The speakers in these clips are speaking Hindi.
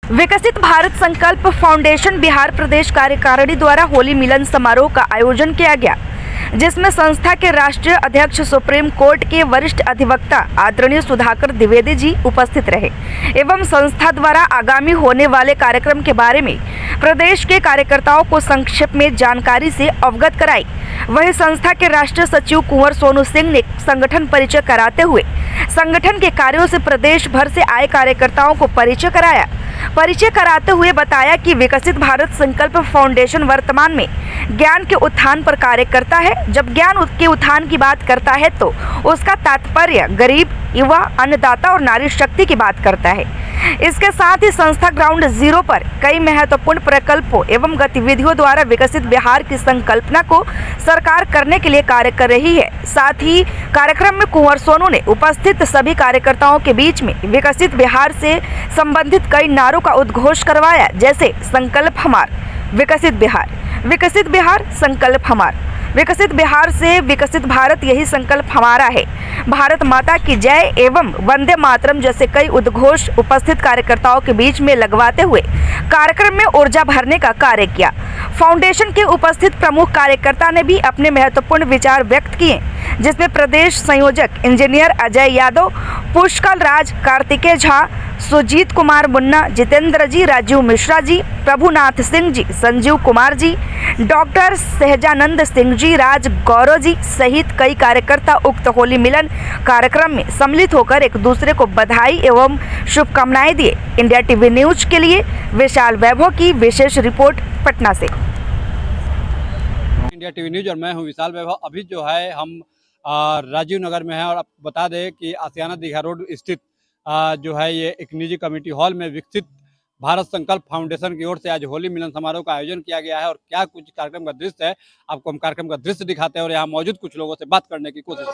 विकसित भारत संकल्प फाउंडेशन बिहार प्रदेश कार्यकारिणी द्वारा होली मिलन समारोह का आयोजन किया गया, जिसमें संस्था के राष्ट्रीय अध्यक्ष सुप्रीम कोर्ट के वरिष्ठ अधिवक्ता आदरणीय सुधाकर द्विवेदी जी उपस्थित रहे एवं संस्था द्वारा आगामी होने वाले कार्यक्रम के बारे में प्रदेश के कार्यकर्ताओं को संक्षेप में जानकारी से अवगत कराई। वहीं संस्था के राष्ट्रीय सचिव कुंवर सोनू सिंह ने संगठन परिचय कराते हुए संगठन के कार्यों से प्रदेश भर से आए कार्यकर्ताओं को परिचय कराया। परिचय कराते हुए बताया कि विकसित भारत संकल्प फाउंडेशन वर्तमान में ज्ञान के उत्थान पर कार्य करता है। जब ज्ञान के उत्थान की बात करता है तो उसका तात्पर्य गरीब, युवा, अन्नदाता और नारी शक्ति की बात करता है। इसके साथ ही संस्था ग्राउंड जीरो पर कई महत्वपूर्ण प्रकल्पों एवं गतिविधियों द्वारा विकसित बिहार की संकल्पना को साकार करने के लिए कार्य कर रही है। साथ ही कार्यक्रम में कुंवर सोनू ने उपस्थित सभी कार्यकर्ताओं के बीच में विकसित बिहार से संबंधित कई नारों का उद्घोष करवाया, जैसे संकल्प हमार, विकसित बिहार, संकल्प हमार, विकसित बिहार से विकसित भारत, यही संकल्प हमारा है, भारत माता की जय एवं वंदे मातरम जैसे कई उद्घोष उपस्थित कार्यकर्ताओं के बीच में लगवाते हुए कार्यक्रम में ऊर्जा भरने का कार्य किया। फाउंडेशन के उपस्थित प्रमुख कार्यकर्ता ने भी अपने महत्वपूर्ण विचार व्यक्त किए, जिसमें प्रदेश संयोजक इंजीनियर अजय यादव, पुष्कल राज, कार्तिकेय झा, सुजीत कुमार मुन्ना, जितेंद्र जी, राजीव मिश्रा जी, प्रभुनाथ सिंह जी, संजीव कुमार जी, डॉक्टर सहजानंद सिंह जी, राज गौरव जी सहित कई कार्यकर्ता उक्त होली मिलन कार्यक्रम में सम्मिलित होकर एक दूसरे को बधाई एवं शुभकामनाएं दिए। इंडिया टीवी न्यूज के लिए विशाल वैभव की विशेष रिपोर्ट पटना से। इंडिया टीवी न्यूज और मैं हूं विशाल वैभव। अभी जो है हम राजीव नगर में हैं और आपको बता दें कि आसियाना दीघा रोड स्थित जो है ये एक निजी कम्युनिटी हॉल में विकसित भारत संकल्प फाउंडेशन की ओर से आज होली मिलन समारोह का आयोजन किया गया है। और क्या कुछ कार्यक्रम का दृश्य है, आपको हम कार्यक्रम का दृश्य दिखाते हैं और यहाँ मौजूद कुछ लोगों से बात करने की कोशिश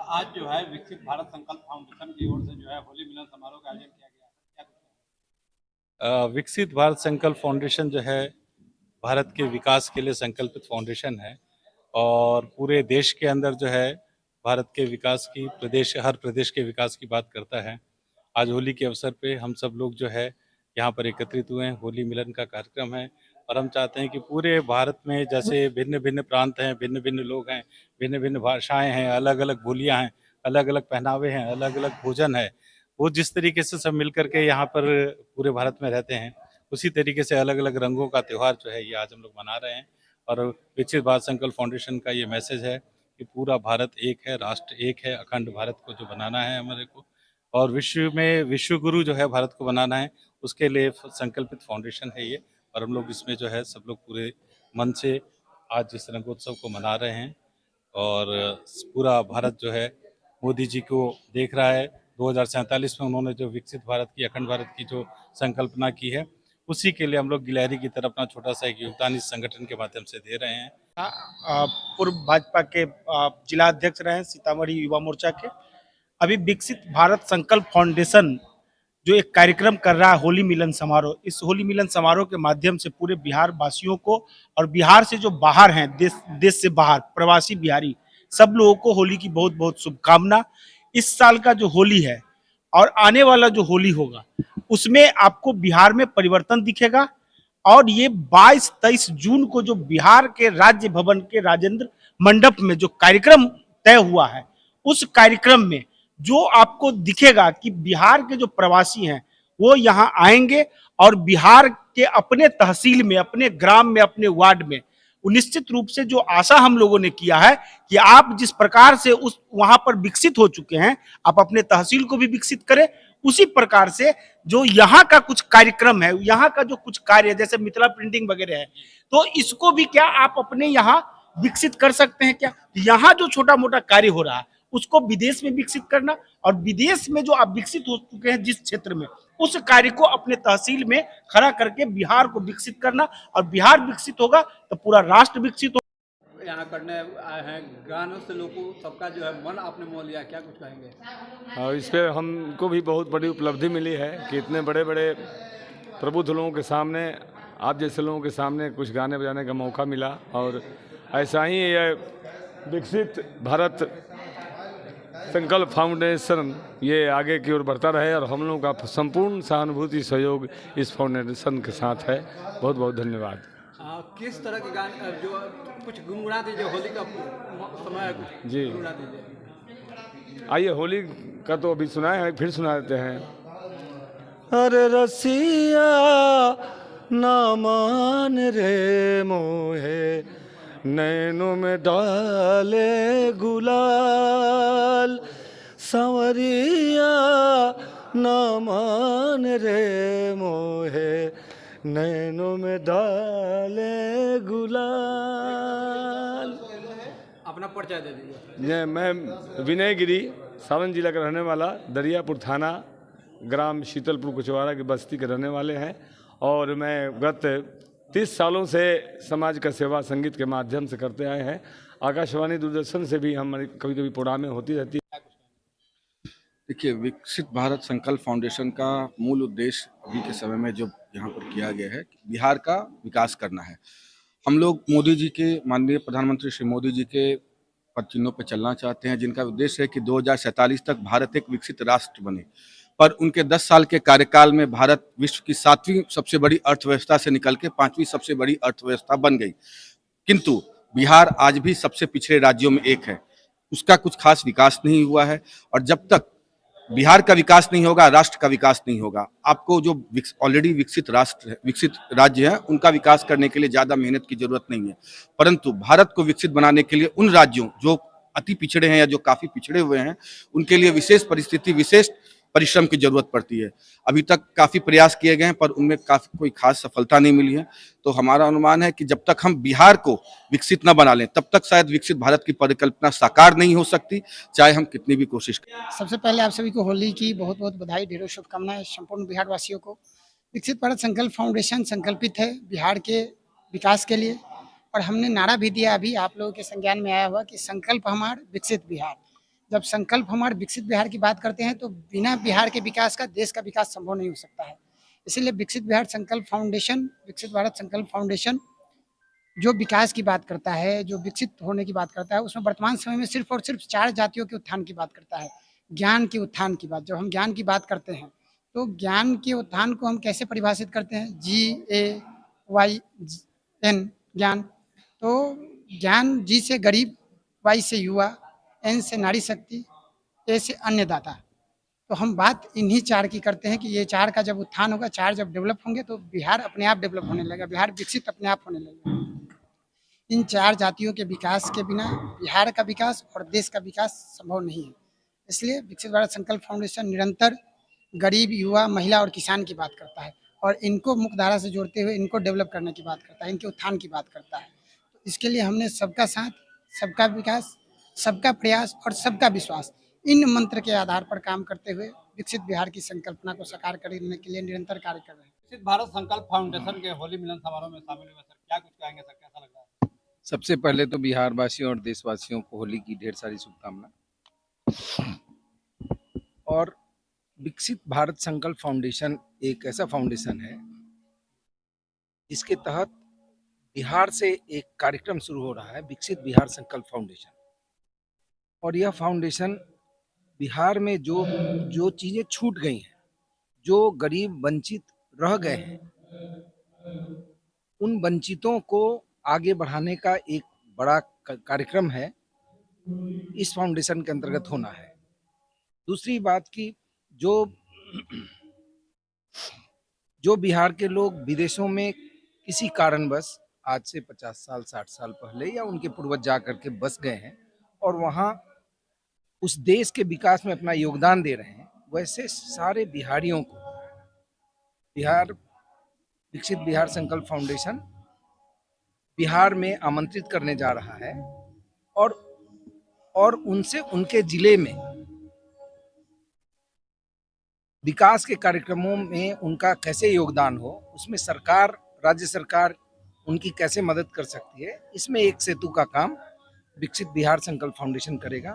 आज जो है विकसित भारत संकल्प फाउंडेशन की ओर से जो है होली मिलन समारोह का आयोजन किया गया है। विकसित भारत संकल्प फाउंडेशन जो है भारत के विकास के लिए संकल्पित फाउंडेशन है और पूरे देश के अंदर जो है भारत के विकास की हर प्रदेश के विकास की बात करता है। आज होली के अवसर पे हम सब लोग जो है यहाँ पर एकत्रित हुए हैं। होली मिलन का कार्यक्रम है और हम चाहते हैं कि पूरे भारत में जैसे भिन्न भिन्न प्रांत हैं, भिन्न भिन्न लोग हैं, भिन्न भिन्न भाषाएं हैं, अलग अलग बोलियां हैं, अलग अलग पहनावे हैं, अलग अलग भोजन है, वो जिस तरीके से सब मिल करके यहाँ पर पूरे भारत में रहते हैं, उसी तरीके से अलग अलग रंगों का त्यौहार जो है ये आज हम लोग मना रहे हैं। और विकसित भारत संकल्प फाउंडेशन का ये मैसेज है कि पूरा भारत एक है, राष्ट्र एक है, अखंड भारत को जो बनाना है हमारे को, और विश्व में विश्व गुरु जो है भारत को बनाना है, उसके लिए संकल्पित फाउंडेशन है ये। और हम लोग इसमें जो है सब लोग पूरे मन से आज इस रंगोत्सव को मना रहे हैं और पूरा भारत जो है मोदी जी को देख रहा है। 2047 में उन्होंने जो विकसित भारत की, अखंड भारत की जो संकल्पना की है, उसी के लिए हम लोग गिलहरी की तरह अपना छोटा सा एक योगदान इस संगठन के माध्यम से दे रहे हैं। पूर्व भाजपा के जिला अध्यक्ष रहे सीतामढ़ी युवा मोर्चा के। अभी विकसित भारत संकल्प फाउंडेशन जो एक कार्यक्रम कर रहा है होली मिलन समारोह, इस होली मिलन समारोह के माध्यम से पूरे बिहार वासियों को और बिहार से जो बाहर हैं, देश से बाहर प्रवासी बिहारी, सब लोगों को होली की बहुत बहुत शुभकामना। इस साल का जो होली है और आने वाला जो होली होगा उसमें आपको बिहार में परिवर्तन दिखेगा। और ये 22-23 जून को जो बिहार के राज्य भवन के राजेंद्र मंडप में जो कार्यक्रम तय हुआ है, उस कार्यक्रम में जो आपको दिखेगा कि बिहार के जो प्रवासी हैं वो यहाँ आएंगे और बिहार के अपने तहसील में, अपने ग्राम में, अपने वार्ड में निश्चित रूप से जो आशा हम लोगों ने किया है कि आप जिस प्रकार से उस वहां पर विकसित हो चुके हैं, आप अपने तहसील को भी विकसित करें। उसी प्रकार से जो यहाँ का कुछ कार्यक्रम है, यहाँ का जो कुछ कार्य है, जैसे मिथिला प्रिंटिंग वगैरह है, तो इसको भी क्या आप अपने यहाँ विकसित कर सकते हैं क्या? यहाँ जो छोटा मोटा कार्य हो रहा है उसको विदेश में विकसित करना, और विदेश में जो आप विकसित हो चुके हैं जिस क्षेत्र में, उस कार्य को अपने तहसील में खड़ा करके बिहार को विकसित करना। और बिहार विकसित होगा तो पूरा राष्ट्र विकसित होगा। यहाँ करने आए हैं, गानों से लोगों सबका जो है मन आपने मोह लिया, क्या कुछ कहेंगे? और इस पर हमको भी बहुत बड़ी उपलब्धि मिली है कि इतने बड़े बड़े प्रबुद्ध लोगों के सामने, आप जैसे लोगों के सामने कुछ गाने बजाने का मौका मिला। और ऐसा ही यह विकसित भारत संकल्प फाउंडेशन ये आगे की ओर बढ़ता रहे और हम लोगों का संपूर्ण सहानुभूति सहयोग इस फाउंडेशन के साथ है। बहुत बहुत धन्यवाद। किस तरह के गाने जो कुछ गुनगुना दीजिए, होली का समय है, कुछ जी गुनगुना दीजिए। आइए, होली का तो अभी सुनाए हैं, फिर सुना देते हैं। अरे रसिया ना मान रे मोहे, नैनों में डाले गुलाल, संवरिया ना मान रे मोहे, नैनों में डाले गुलाल। अपना परिचय दे दीजिए। मैं विनय गिरी, सारण जिला का रहने वाला, दरियापुर थाना, ग्राम शीतलपुर कुचवाड़ा की बस्ती के रहने वाले हैं। और मैं गत 30 सालों से समाज का सेवा संगीत के माध्यम से करते आए हैं। आकाशवाणी दूरदर्शन से भी हमारी कभी कभी प्रोग्रामें होती रहती है। देखिए, विकसित भारत संकल्प फाउंडेशन का मूल उद्देश्य अभी के समय में जो यहाँ पर किया गया है, बिहार का विकास करना है। हम लोग मोदी जी के, माननीय प्रधानमंत्री श्री मोदी जी के पद चिन्हों पर चलना चाहते हैं, जिनका उद्देश्य है कि 2047 तक भारत एक विकसित राष्ट्र बने। पर उनके 10 साल के कार्यकाल में भारत विश्व की 7वीं सबसे बड़ी अर्थव्यवस्था से निकल के 5वीं सबसे बड़ी अर्थव्यवस्था बन गई। किंतु बिहार आज भी सबसे पिछड़े राज्यों में एक है, उसका कुछ खास विकास नहीं हुआ है। और जब तक बिहार का विकास नहीं होगा, राष्ट्र का विकास नहीं होगा। आपको जो ऑलरेडी विकसित राष्ट्र है, विकसित राज्य है, उनका विकास करने के लिए ज़्यादा मेहनत की जरूरत नहीं है। परंतु भारत को विकसित बनाने के लिए उन राज्यों जो अति पिछड़े हैं या जो काफ़ी पिछड़े हुए हैं, उनके लिए विशेष परिस्थिति, विशेष परिश्रम की जरूरत पड़ती है। अभी तक काफ़ी प्रयास किए गए हैं पर उनमें काफ़ी कोई खास सफलता नहीं मिली है। तो हमारा अनुमान है कि जब तक हम बिहार को विकसित न बना लें, तब तक शायद विकसित भारत की परिकल्पना साकार नहीं हो सकती, चाहे हम कितनी भी कोशिश करें। सबसे पहले आप सभी को होली की बहुत बहुत बधाई, ढेरों शुभकामनाएं संपूर्ण बिहार वासियों को। विकसित भारत संकल्प फाउंडेशन संकल्पित है बिहार के विकास के लिए, और हमने नारा भी दिया, अभी आप लोगों के संज्ञान में आया हुआ कि संकल्प हमार विकसित बिहार। जब संकल्प हमारे विकसित बिहार की बात करते हैं तो बिना बिहार के विकास का देश का विकास संभव नहीं हो सकता है। इसीलिए विकसित बिहार संकल्प फाउंडेशन, विकसित भारत संकल्प फाउंडेशन जो विकास की बात करता है, जो विकसित होने की बात करता है, उसमें वर्तमान समय में सिर्फ और सिर्फ 4 जातियों के उत्थान की बात करता है, ज्ञान के उत्थान की बात। जब हम ज्ञान की बात करते हैं तो ज्ञान के उत्थान को हम कैसे परिभाषित करते हैं? GAYN, ज्ञान। तो ज्ञान, जी से गरीब, Y से युवा, N से नारी शक्ति, A से अन्नदाता। तो हम बात इन्हीं 4 की करते हैं कि ये 4 का जब उत्थान होगा, 4 जब डेवलप होंगे तो बिहार अपने आप डेवलप होने लगेगा, बिहार विकसित अपने आप होने लगेगा। इन 4 जातियों के विकास के बिना बिहार का विकास और देश का विकास संभव नहीं है। इसलिए विकसित भारत संकल्प फाउंडेशन निरंतर गरीब, युवा, महिला और किसान की बात करता है और इनको मुख्य धारा से जोड़ते हुए इनको डेवलप करने की बात करता है, इनके उत्थान की बात करता है। तो इसके लिए हमने सबका साथ, सबका विकास, सबका प्रयास और सबका विश्वास, इन मंत्र के आधार पर काम करते हुए विकसित बिहार की संकल्पना को साकार करने के लिए निरंतर कार्य कर रहे हैं। विकसित भारत संकल्प फाउंडेशन के होली मिलन समारोह में शामिल हुए सर, क्या कुछ कहेंगे सर, कैसा लग रहा है? सबसे पहले तो बिहार वासियों और देशवासियों को होली की ढेर सारी शुभकामनाएं। और विकसित भारत संकल्प फाउंडेशन एक ऐसा फाउंडेशन है जिसके तहत बिहार से एक कार्यक्रम शुरू हो रहा है, विकसित बिहार संकल्प फाउंडेशन। और यह फाउंडेशन बिहार में जो चीज़ें छूट गई हैं, जो गरीब वंचित रह गए हैं, उन वंचितों को आगे बढ़ाने का एक बड़ा कार्यक्रम है, इस फाउंडेशन के अंतर्गत होना है। दूसरी बात की जो बिहार के लोग विदेशों में किसी कारणवश आज से 50 साल 60 साल पहले या उनके पूर्वज जा करके बस गए हैं और वहाँ उस देश के विकास में अपना योगदान दे रहे हैं, वैसे सारे बिहारियों को विकसित बिहार संकल्प फाउंडेशन बिहार में आमंत्रित करने जा रहा है और उनसे उनके जिले में विकास के कार्यक्रमों में उनका कैसे योगदान हो, उसमें सरकार, राज्य सरकार उनकी कैसे मदद कर सकती है, इसमें एक सेतु का काम विकसित बिहार संकल्प फाउंडेशन करेगा।